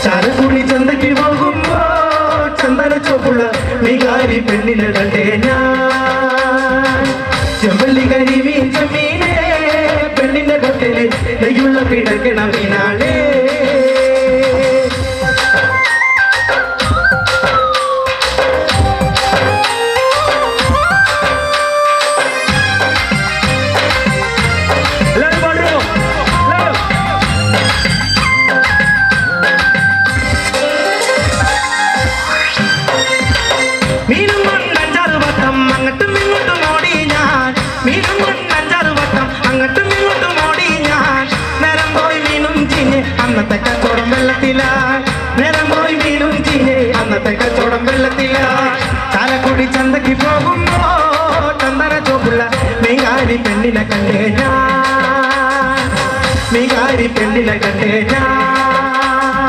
ചാലക്കുടി ചന്തയ്ക്ക് പോകുമ്പോ ചന്ദന ചോപ്പുള്ള മികാരി പെണ്ണിനെ കണ്ടേ ഞാൻ ചെമ്പല്ലി കരിമീൻ ചെമ്മീനെ പെണ്ണിന്റെ കൊട്ടില് നെയ്യുള്ള പിടക്കണ മീനാളേ മീനും കൊണ്ടഞ്ചാറ് വട്ടം അങ്ങോട്ടും ഇങ്ങോട്ടും ഓടി ഞാൻ മീനും കൊണ്ടഞ്ചാറ് വട്ടം അങ്ങോട്ടും ഇങ്ങോട്ടും ഓടി ഞാൻ നേരം പോയി മീനും ചീഞ്ഞ് അന്നത്തെ കച്ചവടം വെള്ളത്തിലായി നേരം പോയി മീനും ചീഞ്ഞ് അന്നത്തെ കച്ചവടം വെള്ളത്തിലായി ചാലക്കുടി ചന്തയ്ക്ക് പോകുമ്പോ ചന്ദന ചോപ്പുള്ള മികാരി പെണ്ണിനെ കണ്ടേ ഞാൻ മികാരി പെണ്ണിനെ കണ്ടേ ഞാൻ